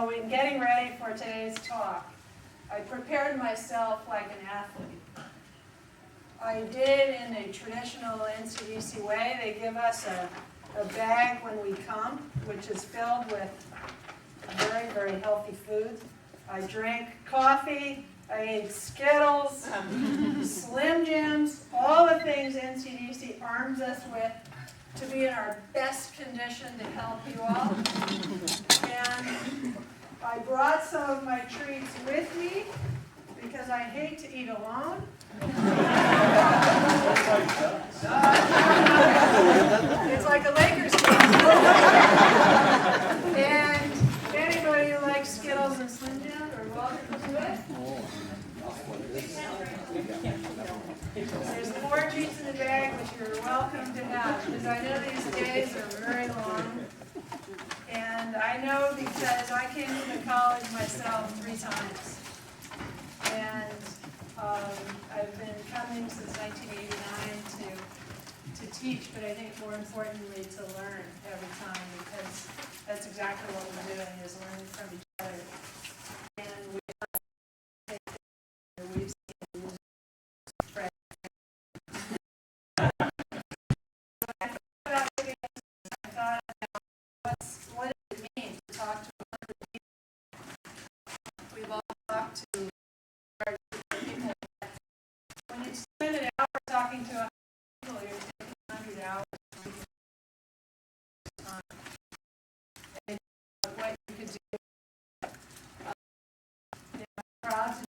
So in getting ready for today's talk, I prepared myself like an athlete. I did in a traditional NCDC way. They give us a bag when we come, which is filled with very, very healthy foods. I drank coffee, I ate Skittles, Slim Jims, all the things NCDC arms us with to be in our best condition to help you all. And I brought some of my treats with me because I hate to eat alone. It's like a Lakers game. And anybody who likes Skittles and Slim Jim are welcome to it. There's 4 treats in the bag, which you're welcome to have, because I know these days are very long. And I know because I came to the college myself 3 times. And I've been coming since 1989 to teach, but I think more importantly to learn every time, because that's exactly what we're doing, is learning from each other. And we've seen friends. I thought about what does it mean to talk to other people? We've all talked to people. When you spend an hour talking to 100 people, you're taking 100 hours of time. And what you could do, I'm proud to